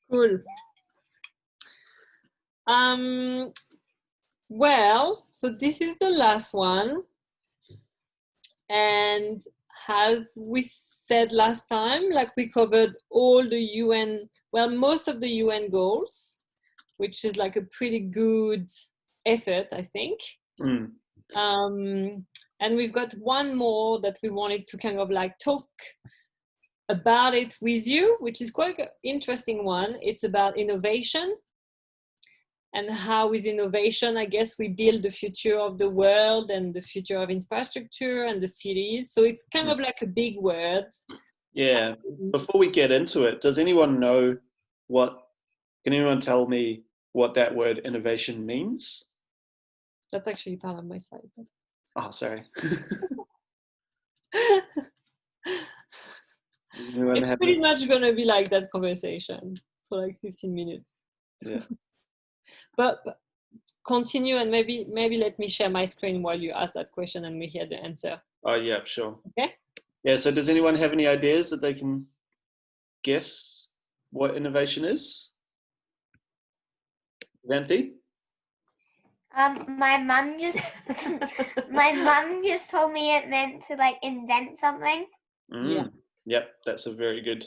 Cool. Well, so this is the last one. And as we said last time, like we covered all the UN, well, most of the UN goals, which is like a pretty good effort, I think. And we've got one more that we wanted to kind of like talk about it with you, which is quite an interesting one. It's about innovation and how with innovation, I guess, we build the future of the world and the future of infrastructure and the cities. So it's kind of like a big word. Yeah. Before we get into it, does anyone know can anyone tell me what that word innovation means? That's actually part of my slide. Oh, sorry. It's pretty much going to be like that conversation for like 15 minutes. Yeah. But continue, and maybe let me share my screen while you ask that question and we hear the answer. Oh, yeah, sure. Okay. Yeah, so does anyone have any ideas that they can guess what innovation is? Xanthi? My mum just told me it meant to like invent something. Yeah. Yep, that's a very good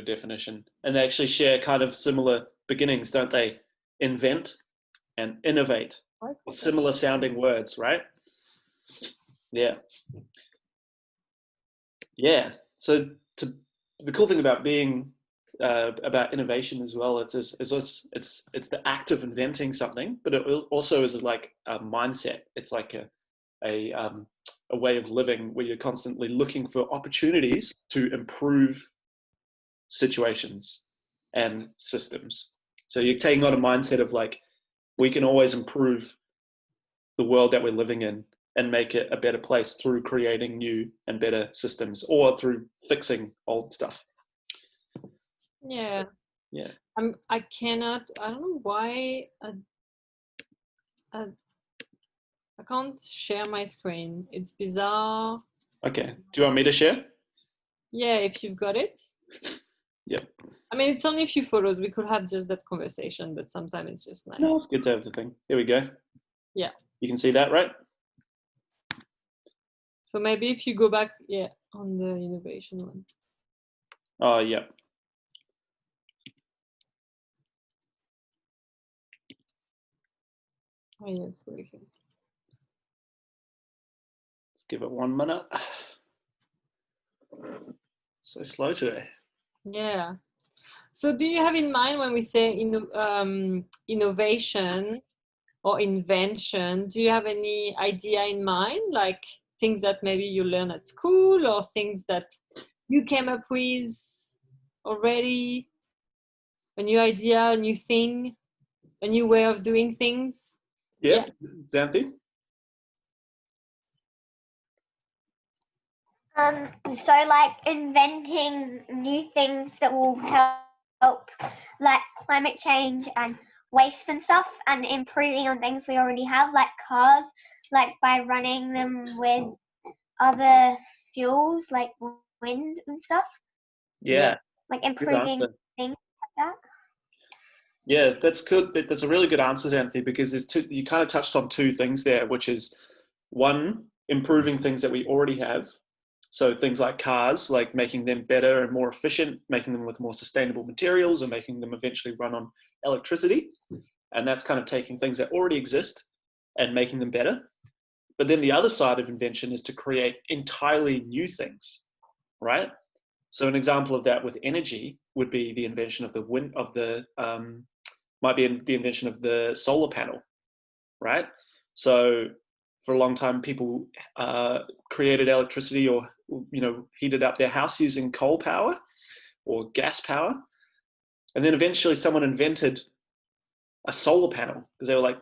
definition. And they actually share kind of similar beginnings, don't they? Invent and innovate. Similar sounding words, right? Yeah. Yeah. So the cool thing about being about innovation as well, it's the act of inventing something, but it also is like a mindset. It's like a way of living where you're constantly looking for opportunities to improve situations and systems. So you're taking on a mindset of like, we can always improve the world that we're living in and make it a better place through creating new and better systems or through fixing old stuff. Yeah. Yeah. I don't know why I can't share my screen. It's bizarre. Okay. Do you want me to share? Yeah, if you've got it. Yep. I mean, it's only a few photos. We could have just that conversation, but sometimes it's just nice. No, it's good to have the thing. Here we go. Yeah. You can see that, right? So maybe if you go back, on the innovation one. Oh, yeah. Oh, yeah, it's working. Let's give it 1 minute. So slow today. Yeah. So do you have in mind when we say innovation or invention, do you have any idea in mind, like things that maybe you learn at school or things that you came up with already? A new idea, a new thing, a new way of doing things? Yeah. Xanthi? So like inventing new things that will help like climate change and waste and stuff, and improving on things we already have, like cars, like by running them with other fuels like wind and stuff. Yeah. Like improving things like that. Yeah, that's good. That's a really good answer, Xanthi, because you kind of touched on two things there, which is one, improving things that we already have. So things like cars, like making them better and more efficient, making them with more sustainable materials, and making them eventually run on electricity. And that's kind of taking things that already exist and making them better. But then the other side of invention is to create entirely new things, right? So an example of that with energy would be the invention of the the invention of the solar panel, right? So for a long time, people created electricity or heated up their house using coal power or gas power, and then eventually someone invented a solar panel because they were like,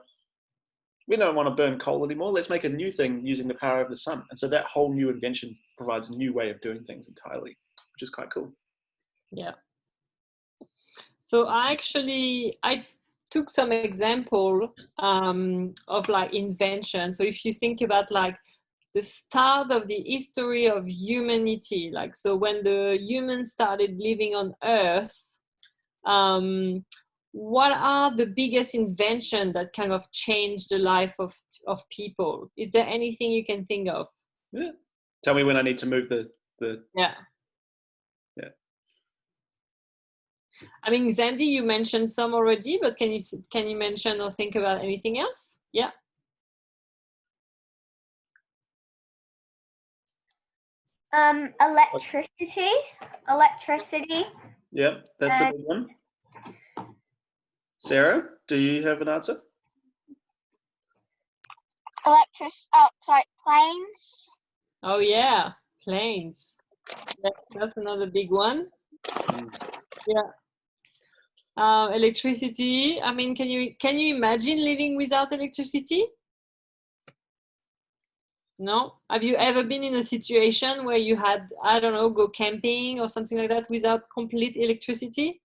we don't want to burn coal anymore. Let's make a new thing using the power of the sun. And so that whole new invention provides a new way of doing things entirely, which is quite cool. Yeah. So I took some example of like invention. So if you think about like the start of the history of humanity, like so when the humans started living on Earth, What are the biggest inventions that kind of changed the life of people? Is there anything you can think of? Yeah. Tell me when I need to move the Yeah. Yeah. I mean, Zandy, you mentioned some already, but can you mention or think about anything else? Yeah. Electricity. Yeah, that's a big one. Sarah, do you have an answer? Planes. Oh yeah, planes. That's another big one. Yeah. Electricity. I mean, can you imagine living without electricity? No? Have you ever been in a situation where you had, I don't know, go camping or something like that without complete electricity?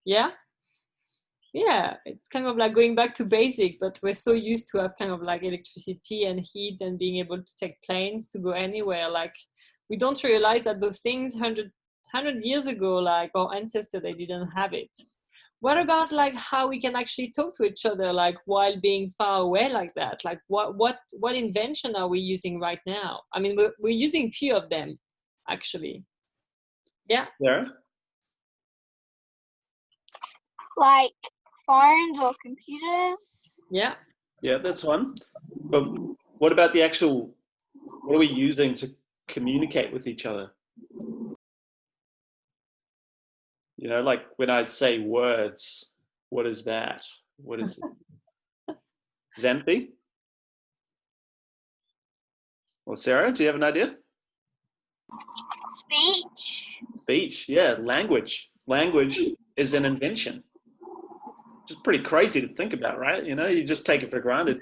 Yeah? Yeah, it's kind of like going back to basic, but we're so used to have kind of like electricity and heat and being able to take planes to go anywhere. Like, we don't realize that those things 100 years ago, like our ancestors, they didn't have it. What about like how we can actually talk to each other, like while being far away like that? Like what invention are we using right now? I mean, we're using few of them, actually. Yeah. Sarah? Like phones or computers. Yeah. Yeah, that's one. But what about the actual, what are we using to communicate with each other? You know, like when I say words, what is that? What is it? Xanthi? Well, Sarah, do you have an idea? Speech. Speech, yeah, language. Language is an invention. It's pretty crazy to think about, right? You know, you just take it for granted.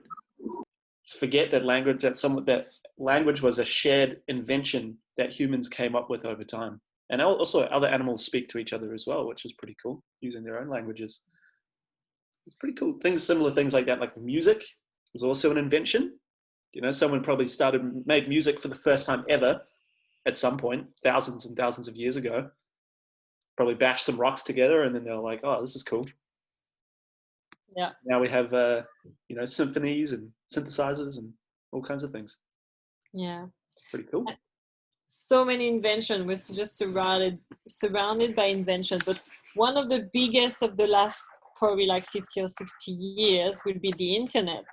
Just forget that that language was a shared invention that humans came up with over time. And also other animals speak to each other as well, which is pretty cool, using their own languages. It's pretty cool. Similar things like that, like music is also an invention. You know, someone probably made music for the first time ever at some point, thousands and thousands of years ago. Probably bashed some rocks together, and then they're like, "Oh, this is cool." Yeah. Now we have, you know, symphonies and synthesizers and all kinds of things. Yeah. Pretty cool. So many inventions. We're just surrounded by invention. But one of the biggest of the last probably like 50 or 60 years will be the internet.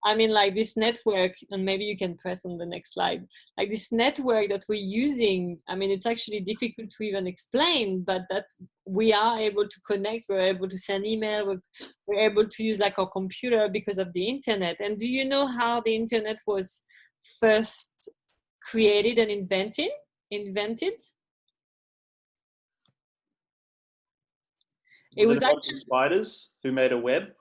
I mean, like this network, and maybe you can press on the next slide, like this network that we're using, I mean, it's actually difficult to even explain, but that we are able to connect, we're able to send email, we're able to use like our computer because of the internet. And do you know how the internet was first created and invented? It was a bunch actually of spiders who made a web.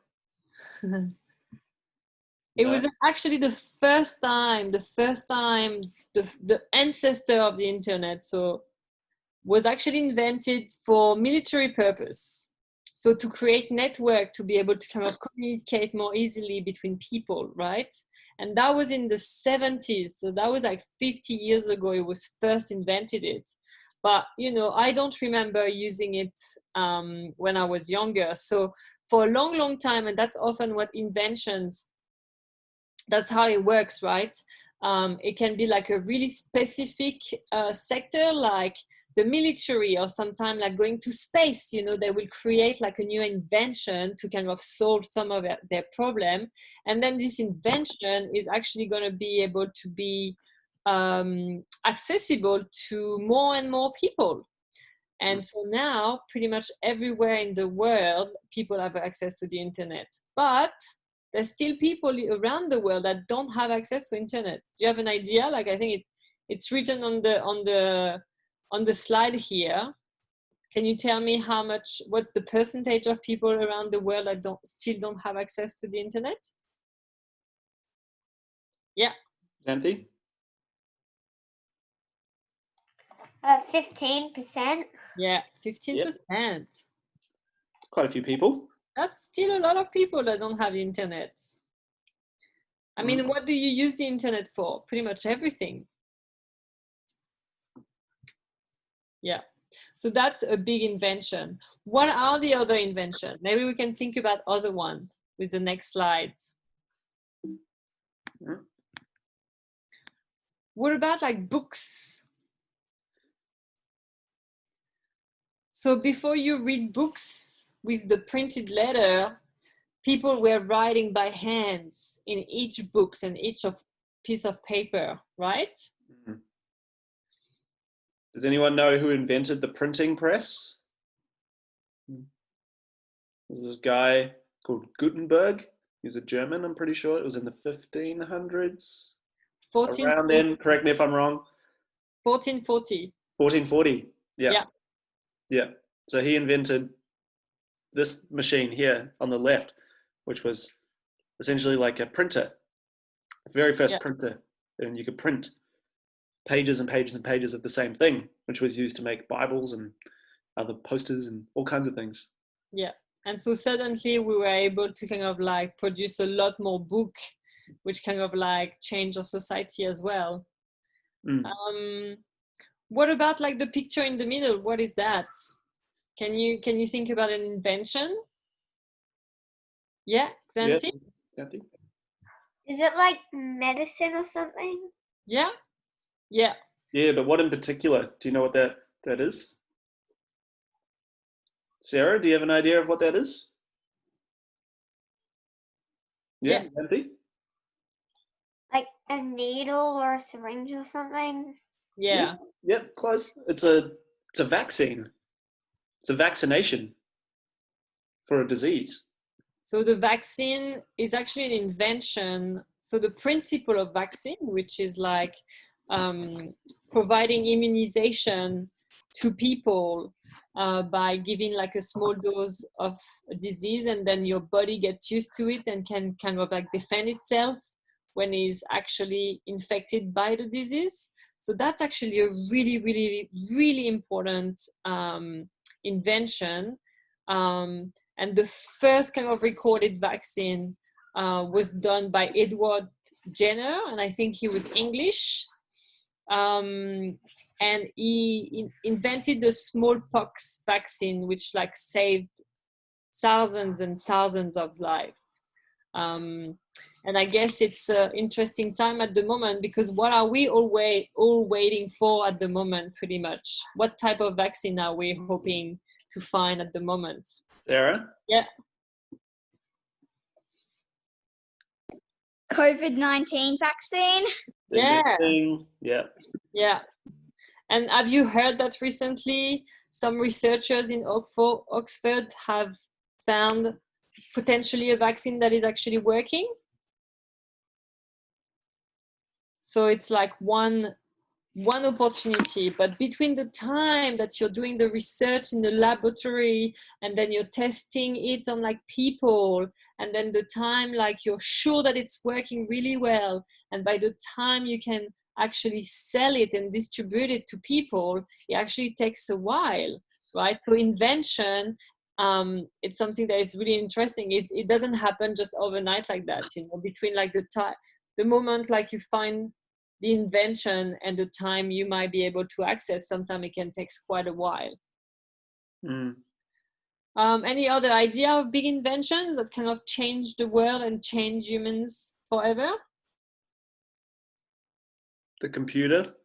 It was actually the first time the ancestor of the internet was actually invented for military purpose. So to create network, to be able to kind of communicate more easily between people, right? And that was in the 70s. So that was like 50 years ago, it was first invented it. But, you know, I don't remember using it when I was younger. So for a long, long time, and that's often what inventions, that's how it works, right? It can be like a really specific sector, like the military, or sometimes like going to space. You know, they will create like a new invention to kind of solve some of their problem, and then this invention is actually going to be able to be accessible to more and more people. And so now, pretty much everywhere in the world, people have access to the internet. But there's still people around the world that don't have access to internet. Do you have an idea? Like, I think it's written on the slide here. Can you tell me what's the percentage of people around the world that still don't have access to the internet? Yeah. Xanthi? 15%. Yeah, 15%. Yep. Quite a few people. That's still a lot of people that don't have the internet. I mean, what do you use the internet for? Pretty much everything. Yeah. So that's a big invention. What are the other inventions? Maybe we can think about other one with the next slide. What about like books? So before you read books with the printed letter, people were writing by hands in each books and each piece of paper, right? Mm-hmm. Does anyone know who invented the printing press? There's this guy called Gutenberg. He was a German, I'm pretty sure. It was in the 1500s. Around then, correct me if I'm wrong. 1440. 1440, yeah. Yeah. So he invented this machine here on the left, which was essentially like a printer, the very first printer. And you could print pages and pages and pages of the same thing, which was used to make Bibles and other posters and all kinds of things. Yeah. And so suddenly we were able to kind of like produce a lot more book, which kind of like changed our society as well. What about like the picture in the middle? What is that? Can you think about an invention? Yeah, Xanthi? Yeah. Is it like medicine or something? Yeah. Yeah, but what in particular? Do you know what that is? Sarah, do you have an idea of what that is? Yeah. Like a needle or a syringe or something? Yeah. Yep, close. It's a vaccine. It's a vaccination for a disease. So the vaccine is actually an invention. So the principle of vaccine, which is like providing immunization to people by giving like a small dose of a disease, and then your body gets used to it and can kind of like defend itself when it's actually infected by the disease. So that's actually a really, really, really important invention. And the first kind of recorded vaccine was done by Edward Jenner, and I think he was English. And he invented the smallpox vaccine, which like saved thousands and thousands of lives. And I guess it's an interesting time at the moment, because what are we all waiting for at the moment, pretty much? What type of vaccine are we hoping to find at the moment? Sarah? Yeah. COVID-19 vaccine. Yeah. And have you heard that recently some researchers in Oxford have found potentially a vaccine that is actually working? So it's like one opportunity, but between the time that you're doing the research in the laboratory and then you're testing it on like people, and then the time like you're sure that it's working really well, and by the time you can actually sell it and distribute it to people, it actually takes a while, right? So invention, it's something that is really interesting. It doesn't happen just overnight like that, you know, between like the moment like you find the invention and the time you might be able to access, sometimes it can take quite a while. Any other idea of big inventions that kind of change the world and change humans forever? The computer.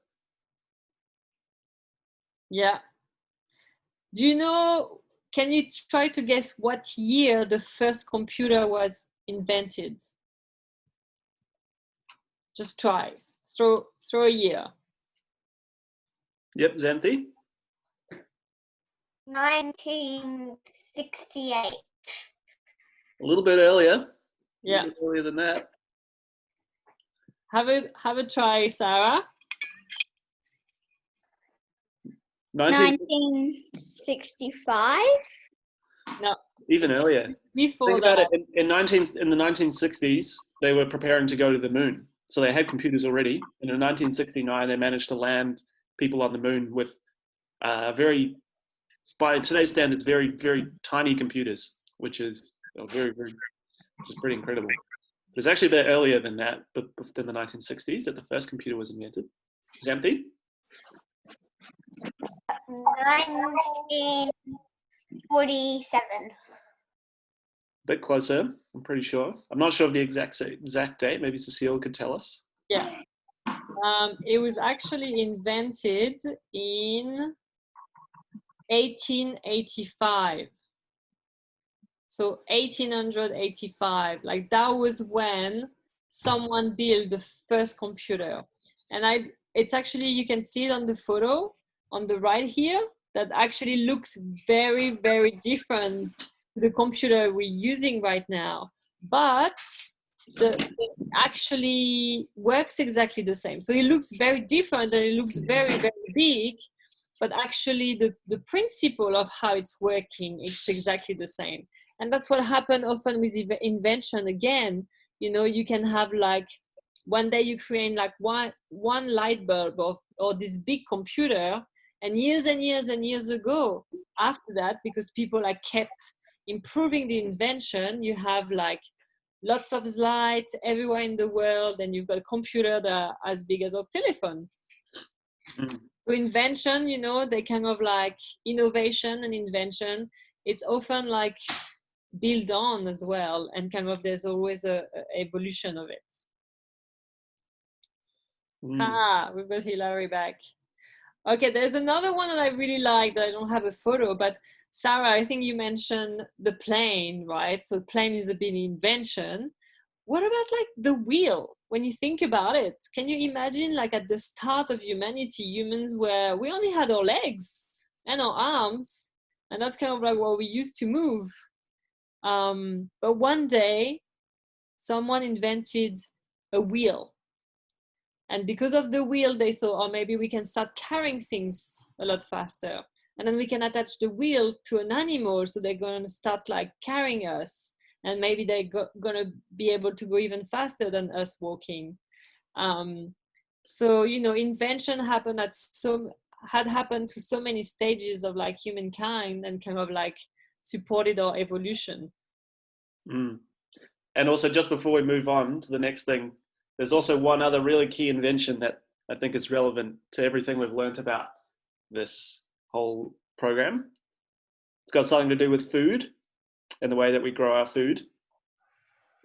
Yeah. Do you know, can you try to guess what year the first computer was invented? Just try. Throw a year. Yep, Xanthi? 1968. A little bit earlier. Yeah. A little bit earlier than that. Have a try, Sarah. 1965? No. Even earlier. Before Think that. about it. In the 1960s, they were preparing to go to the moon. So they had computers already. And in 1969, they managed to land people on the moon with by today's standards, very, very tiny computers, which is pretty incredible. It was actually a bit earlier than that, but in the 1960s that the first computer was invented. Xanthi? 1947. Bit closer, I'm pretty sure. I'm not sure of the exact date. Maybe Cecile could tell us. Yeah. It was actually invented in 1885. So 1885, like that was when someone built the first computer. And it's actually, you can see it on the photo on the right here, that actually looks very, very different to the computer we're using right now. But it actually works exactly the same. So it looks very different and it looks very, very big, but actually the principle of how it's working, it's exactly the same. And that's what happened often with invention. Again, you know, you can have like one day you create like one light bulb or this big computer, and years and years and years ago, after that, because people like kept improving the invention, you have like lots of lights everywhere in the world, and you've got a computer that are as big as our telephone. Mm. So invention, you know, they kind of like innovation and invention, it's often like build on as well, and kind of there's always a evolution of it. We've got Hilary back. Okay, there's another one that I really like that I don't have a photo, but Sarah, I think you mentioned the plane, right? So plane is a big invention. What about like the wheel? When you think about it, can you imagine like at the start of humanity, humans we only had our legs and our arms, and that's kind of like what we used to move. But one day, someone invented a wheel. And because of the wheel, they thought, oh, maybe we can start carrying things a lot faster. And then we can attach the wheel to an animal, so they're going to start like carrying us. And maybe they're going to be able to go even faster than us walking. So, you know, invention had happened to so many stages of like humankind, and kind of like supported our evolution. Mm. And also, just before we move on to the next thing, there's also one other really key invention that I think is relevant to everything we've learned about this whole program. It's got something to do with food and the way that we grow our food.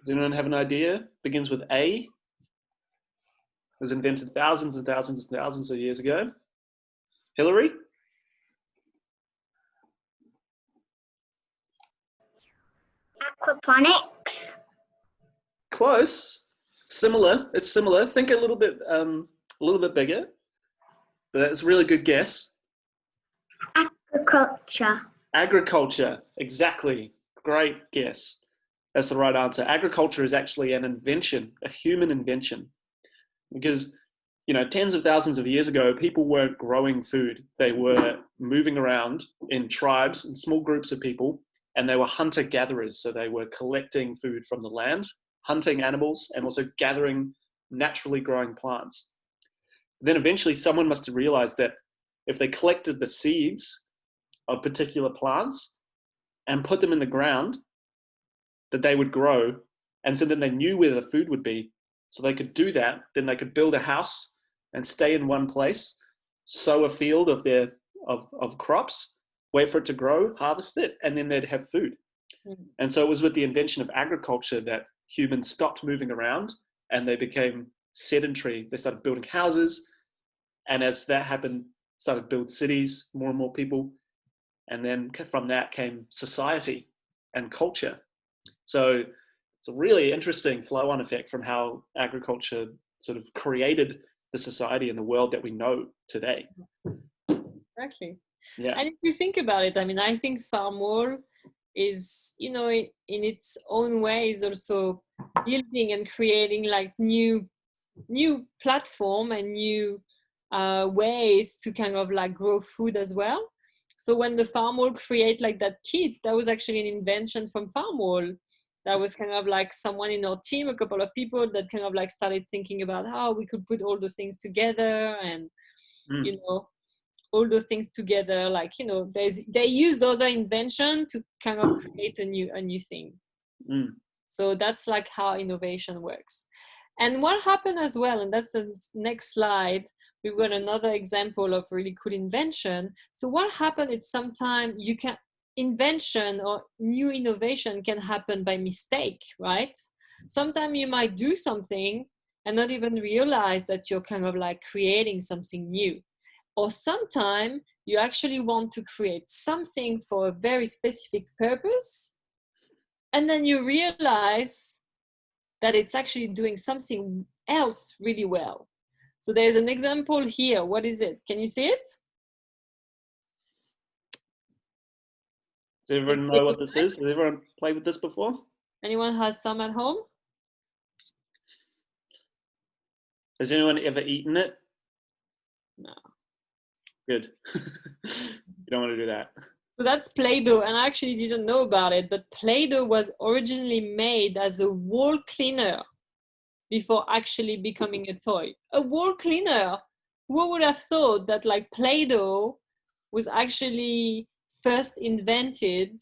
Does anyone have an idea? Begins with A. It was invented thousands and thousands and thousands of years ago. Hilary? Aquaponics. Close. Similar. It's similar. Think a little bit bigger. But that's a really good guess. Agriculture. Agriculture. Exactly. Great guess. That's the right answer. Agriculture is actually an invention, a human invention. Because, you know, tens of thousands of years ago, people weren't growing food. They were moving around in tribes and small groups of people, and they were hunter-gatherers. So they were collecting food from the land, hunting animals, and also gathering naturally growing plants. Then eventually someone must have realized that if they collected the seeds of particular plants and put them in the ground, that they would grow. And so then they knew where the food would be. So they could do that. Then they could build a house and stay in one place, sow a field of crops, wait for it to grow, harvest it, and then they'd have food. Mm-hmm. And so it was with the invention of agriculture that humans stopped moving around and they became sedentary. They started building houses, and as that happened, started build cities, more and more people. And then from that came society and culture. So it's a really interesting flow-on effect from how agriculture sort of created the society and the world that we know today. Exactly. Yeah. And if you think about it, I mean, I think farm work is, you know, in its own way is also building and creating like new platform and new ways to kind of like grow food as well. So when the farm world create like that kit, that was actually an invention from farm world. That was kind of like someone in our team, a couple of people that kind of like started thinking about how we could put all those things together, and you know, all those things together, like, you know, they used other invention to kind of create a new thing. So that's like how innovation works. And what happened as well, and that's the next slide, we've got another example of really cool invention. So what happened is sometimes you can invention or new innovation can happen by mistake, right? Sometimes you might do something and not even realize that you're kind of like creating something new. Or sometimes you actually want to create something for a very specific purpose, and then you realize that it's actually doing something else really well. So there's an example here. What is it? Can you see it? Does everyone know what this is? Has everyone played with this before? Anyone has some at home? Has anyone ever eaten it? No. Good. You don't want to do that. So that's Play-Doh, and I actually didn't know about it, but Play-Doh was originally made as a wall cleaner before actually becoming a toy. A wall cleaner! Who would have thought that like Play-Doh was actually first invented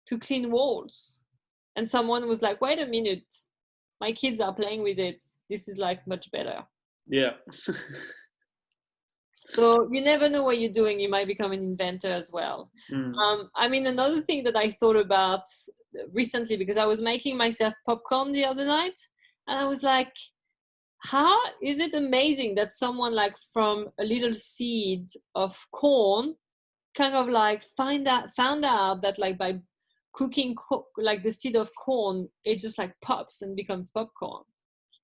to clean walls? And someone was like, wait a minute, my kids are playing with it. This is like much better. Yeah. So you never know what you're doing. You might become an inventor as well. I mean, another thing that I thought about recently, because I was making myself popcorn the other night, and I was like, how is it amazing that someone like from a little seed of corn kind of like found out that like by cooking like the seed of corn, it just like pops and becomes popcorn.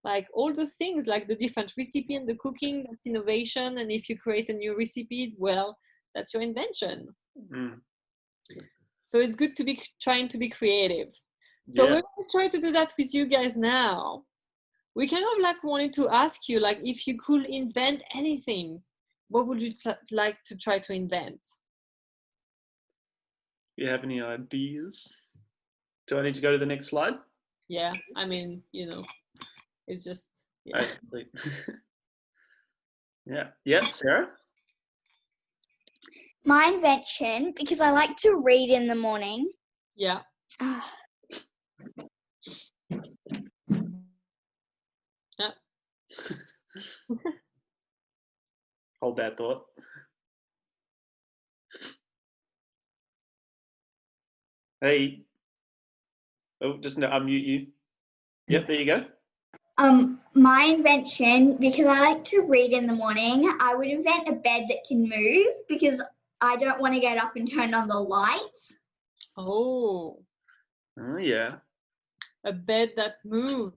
Like all those things, like the different recipe and the cooking, that's innovation. And if you create a new recipe, well, that's your invention. So it's good to be trying to be creative. So we're going to try to do that with you guys now. We kind of like wanted to ask you, like, if you could invent anything, what would you like to try to invent? Do you have any ideas? Do I need to go to the next slide? Yeah, I mean, you know, it's just, yeah. Yeah, Sarah? My invention, because I like to read in the morning. Yeah. Yeah. Hold that thought. Hey. Oh, just unmute you. Yep, there you go. My invention, because I like to read in the morning, I would invent a bed that can move because I don't want to get up and turn on the lights. Oh, Yeah. a bed that moves.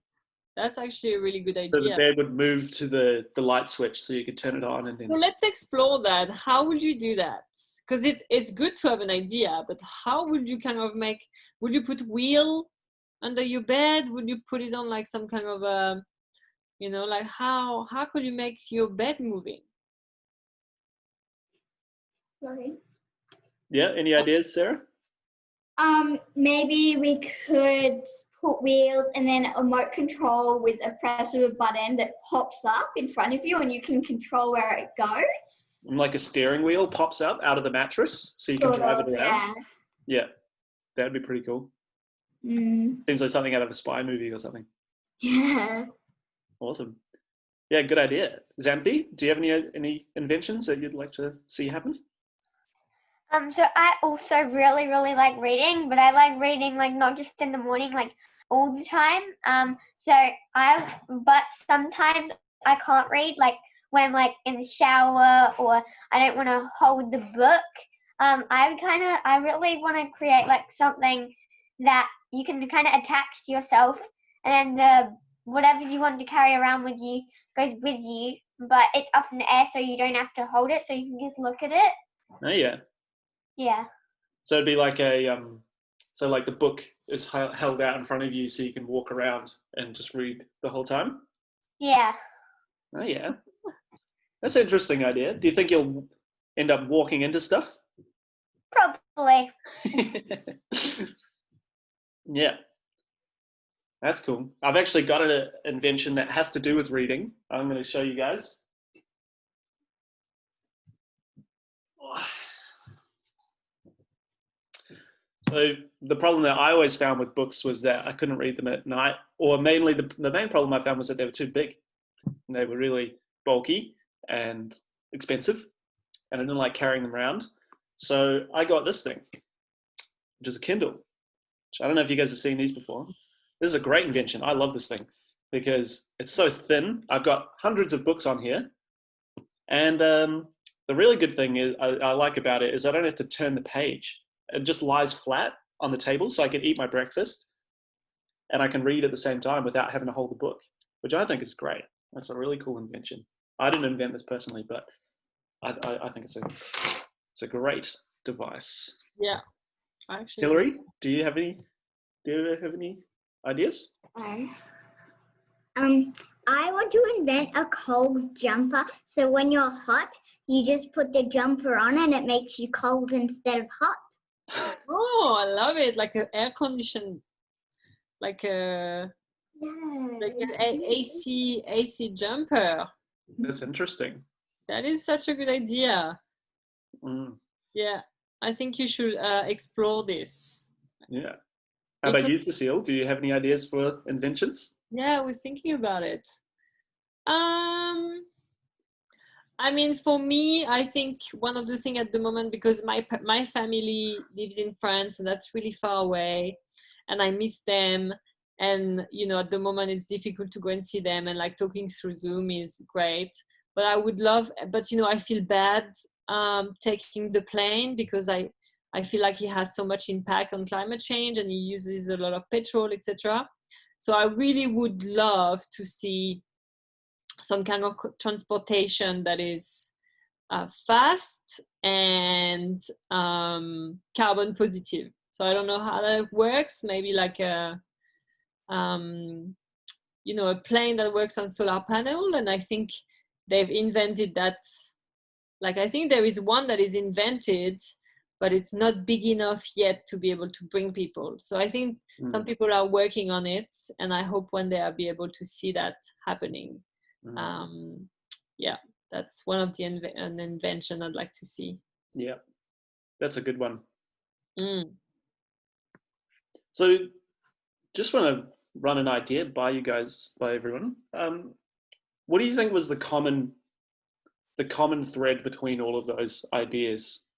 That's actually a really good idea. So the bed would move to the light switch so you could turn it on and then... So let's explore that. How would you do that? Because it's good to have an idea, but how would you kind of would you put wheel under your bed? Would you put it on like some kind of a, you know, like how could you make your bed moving? Sorry. Yeah, any ideas, Sarah? Maybe we could put wheels and then a remote control with a press of a button that pops up in front of you and you can control where it goes. And like a steering wheel pops up out of the mattress so you can drive it around. Yeah, that'd be pretty cool. Seems like something out of a spy movie or something. Yeah. Awesome. Yeah, good idea. Xanthi, do you have any inventions that you'd like to see happen? So I also really, really like reading, but I like reading like not just in the morning, like all the time. But sometimes I can't read, like when I'm like in the shower or I don't want to hold the book. I really want to create like something that you can kind of attach to yourself, and then whatever you want to carry around with you goes with you, but it's up in the air so you don't have to hold it, so you can just look at it. Oh yeah. Yeah. So it'd be like so like the book is held out in front of you so you can walk around and just read the whole time? Yeah. Oh yeah. That's an interesting idea. Do you think you'll end up walking into stuff? Probably. Yeah. That's cool. I've actually got an invention that has to do with reading. I'm going to show you guys. So the problem that I always found with books was that I couldn't read them at night, or mainly the main problem I found was that they were too big and they were really bulky. and expensive, and I didn't like carrying them around. So I got this thing, which is a Kindle. Which I don't know if you guys have seen these before. This is a great invention. I love this thing because it's so thin. I've got hundreds of books on here. And the really good thing is I like about it is I don't have to turn the page. It just lies flat on the table, so I can eat my breakfast and I can read at the same time without having to hold the book, which I think is great. That's a really cool invention. I didn't invent this personally, but I think it's a great device. Yeah, actually. Hillary, do you have any ideas? I want to invent a cold jumper. So when you're hot, you just put the jumper on and it makes you cold instead of hot. Oh, I love it! Like an air conditioned, like an AC jumper. That's interesting. That is such a good idea. Mm. Yeah, I think you should explore this. Yeah. How about you, Cecile? Do you have any ideas for inventions? Yeah, I was thinking about it. I mean, for me, I think one of the things at the moment, because my family lives in France and that's really far away, and I miss them. And you know, at the moment, it's difficult to go and see them, and like talking through Zoom is great. But I would love. But you know, I feel bad taking the plane because I feel like he has so much impact on climate change and he uses a lot of petrol, etc. So I really would love to see some kind of transportation that is fast and carbon positive. So I don't know how that works. Maybe like a, you know, a plane that works on solar panel. And I think they've invented that. Like I think there is one that is invented, but it's not big enough yet to be able to bring people. So I think some people are working on it, and I hope one day I'll be able to see that happening. Yeah, that's one of an invention I'd like to see. Yeah, that's a good one. So just want to run an idea by you guys, by everyone. What do you think was the common thread between all of those ideas?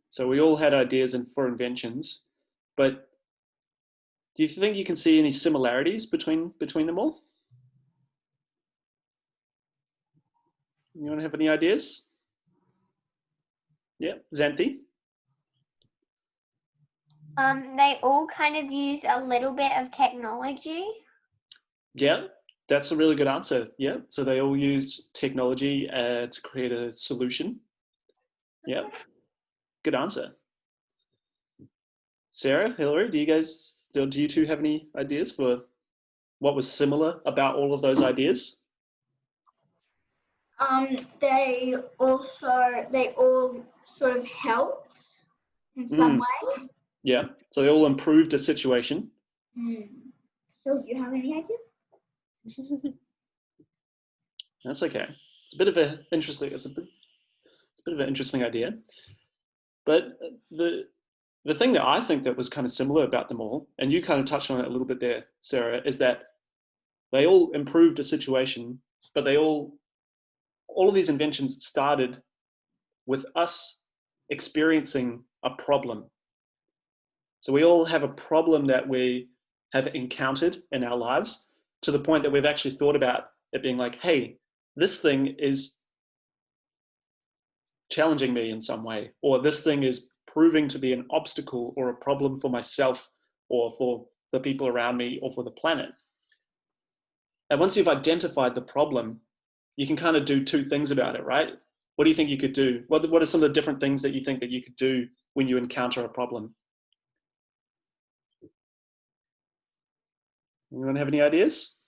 So we all had ideas for inventions, but do you think you can see any similarities between them all? Anyone have any ideas? Yeah, Xanthi? They all kind of use a little bit of technology. Yeah, that's a really good answer. Yeah, so they all used technology to create a solution. Yeah, good answer. Sarah, Hillary, do you two have any ideas for what was similar about all of those ideas? They all sort of helped in some way. Yeah, so they all improved a situation. So do you have any ideas? That's okay. It's a bit of an interesting idea. But the thing that I think that was kind of similar about them all, and you kind of touched on it a little bit there, Sarah, is that they all improved a situation, but all of these inventions started with us experiencing a problem. So we all have a problem that we have encountered in our lives, to the point that we've actually thought about it being like, hey, this thing is challenging me in some way, or this thing is proving to be an obstacle or a problem for myself or for the people around me or for the planet. And once you've identified the problem, you can kind of do two things about it, right? What do you think you could do? What are some of the different things that you think that you could do when you encounter a problem? Anyone have any ideas?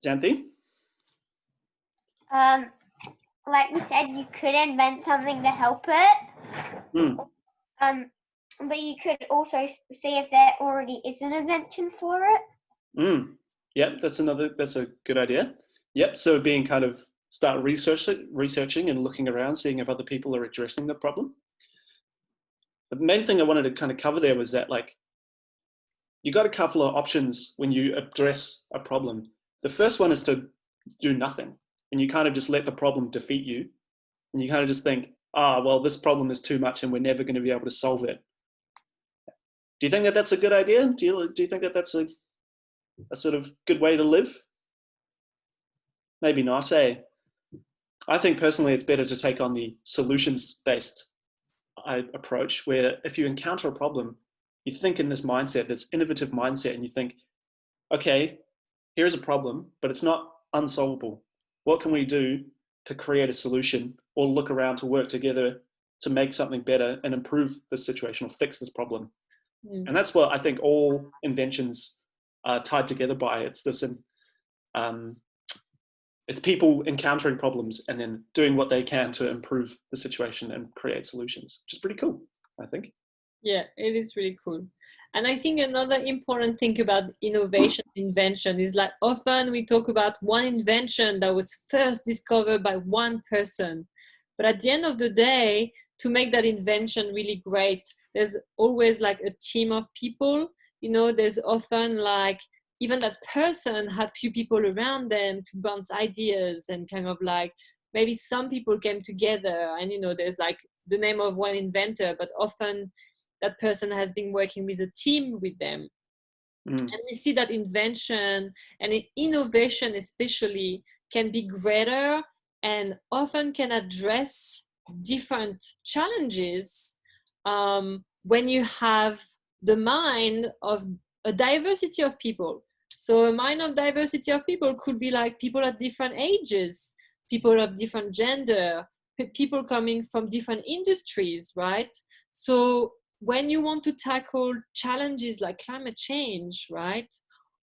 Xanthi? Like we said, you could invent something to help it. But you could also see if there already is an invention for it. Yep, that's a good idea. Yep, so being kind of start researching and looking around, seeing if other people are addressing the problem. But the main thing I wanted to kind of cover there was that, like, you got a couple of options when you address a problem. The first one is to do nothing. and you kind of just let the problem defeat you, and you kind of just think, well, this problem is too much and we're never going to be able to solve it. Do you think that that's a good idea? Do you think that that's a sort of good way to live? Maybe not, eh? I think personally it's better to take on the solutions-based approach, where if you encounter a problem, you think in this mindset, this innovative mindset, and you think, okay, here's a problem, but it's not unsolvable. What can we do to create a solution, or look around to work together to make something better and improve this situation or fix this problem? And that's what I think all inventions are tied together by. It's this, it's people encountering problems and then doing what they can to improve the situation and create solutions, which is pretty cool, I think. Yeah, it is really cool. And I think another important thing about innovation, invention is like often we talk about one invention that was first discovered by one person. But at the end of the day, to make that invention really great, there's always like a team of people. You know, there's often like even that person had few people around them to bounce ideas, and kind of like maybe some people came together, and you know, there's like the name of one inventor, but often that person has been working with a team with them. And we see that invention and innovation especially can be greater and often can address different challenges when you have the mind of a diversity of people. So a mind of diversity of people could be like people at different ages, people of different gender, people coming from different industries, right? So when you want to tackle challenges like climate change, right,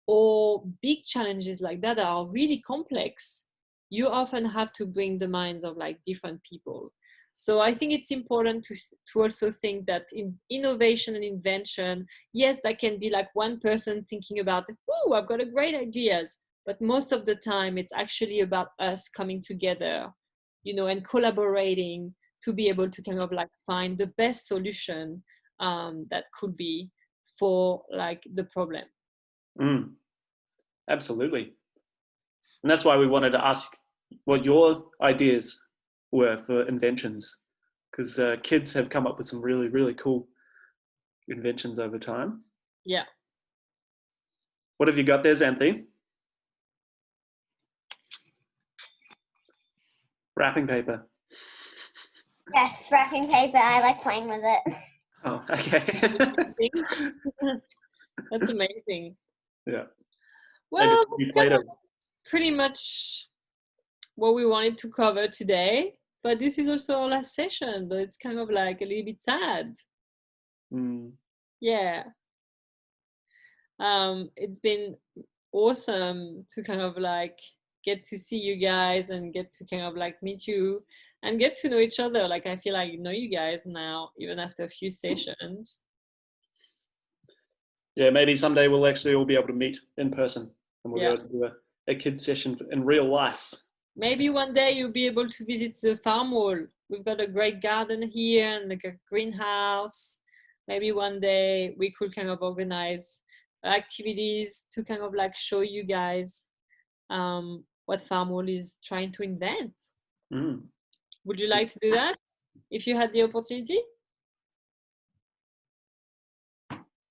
or big challenges like that are really complex, you often have to bring the minds of like different people. So I think it's important to also think that in innovation and invention, yes, that can be like one person thinking about, oh, I've got a great ideas, but most of the time it's actually about us coming together, you know, and collaborating to be able to kind of like find the best solution that could be for like the problem. Absolutely. And that's why we wanted to ask what your ideas were for inventions, because kids have come up with some really, really cool inventions over time. Yeah. What have you got there, Xanthi? Wrapping paper. Yes, wrapping paper. I like playing with it. Oh, okay. That's amazing. Yeah. Well, it's kind of pretty much what we wanted to cover today, but this is also our last session, but it's kind of like a little bit sad. Yeah. It's been awesome to kind of like get to see you guys and get to kind of like meet you and get to know each other. Like I feel like I know you guys now, even after a few sessions. Yeah, maybe someday we'll actually all be able to meet in person, and we'll be able to do a kid session in real life. Maybe one day you'll be able to visit the farm wall. We've got a great garden here and like a greenhouse. Maybe one day we could kind of organize activities to kind of like show you guys what farm wall is trying to invent. Would you like to do that if you had the opportunity?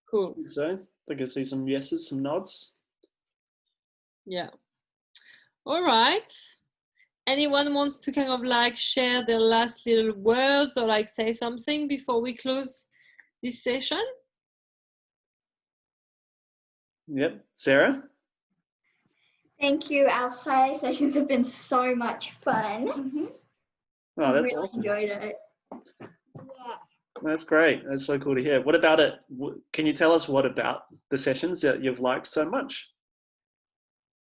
Cool. I think so. I think I see some yeses, some nods. Yeah. All right. Anyone wants to kind of like share their last little words or like say something before we close this session? Yep. Sarah? Thank you. Our Saturday sessions have been so much fun. Oh, that's really awesome. Enjoyed it. That's great. That's so cool to hear. What about it? Can you tell us what about the sessions that you've liked so much?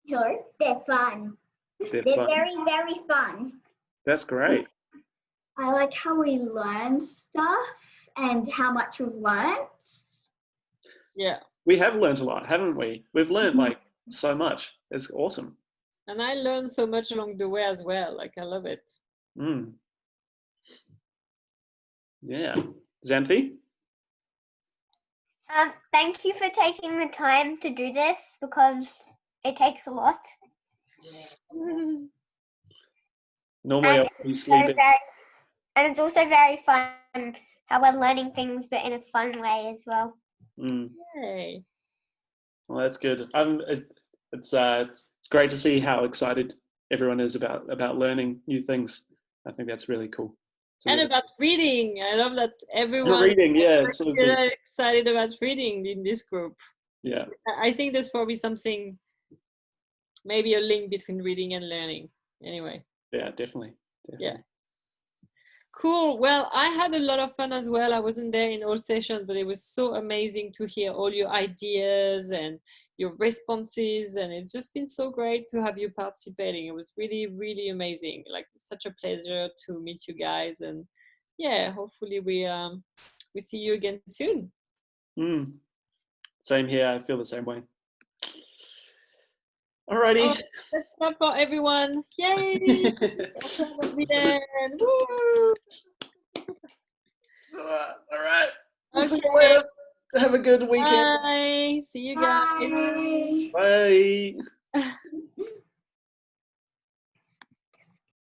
Sure. They're fun. They're fun. very, very fun. That's great. I like how we learn stuff and how much we've learned. Yeah. We have learned a lot, haven't we? We've learned like so much. It's awesome. And I learned so much along the way as well. Like I love it. Yeah. Xanthi? Thank you for taking the time to do this because it takes a lot. Normally And I'll be So sleeping. and it's also very fun how we're learning things, but in a fun way as well. Mm. Yay. Well, that's good. It's great to see how excited everyone is about learning new things. I think that's really cool. And about reading. I love that everyone reading, yeah, is it's so cool. excited about reading in this group. Yeah, I think there's probably something, maybe a link between reading and learning. Anyway. yeah, definitely. Yeah. Cool. Well, I had a lot of fun as well. I wasn't there in all sessions, but it was so amazing to hear all your ideas and your responses. And it's just been so great to have you participating. It was really, really amazing. Like such a pleasure to meet you guys. And yeah, hopefully we see you again soon. Same here. I feel the same way. Alrighty. Oh, that's enough for everyone. Yay! Woo! All right. Okay. See you later. Have a good weekend. Bye. See you guys. Bye. Bye.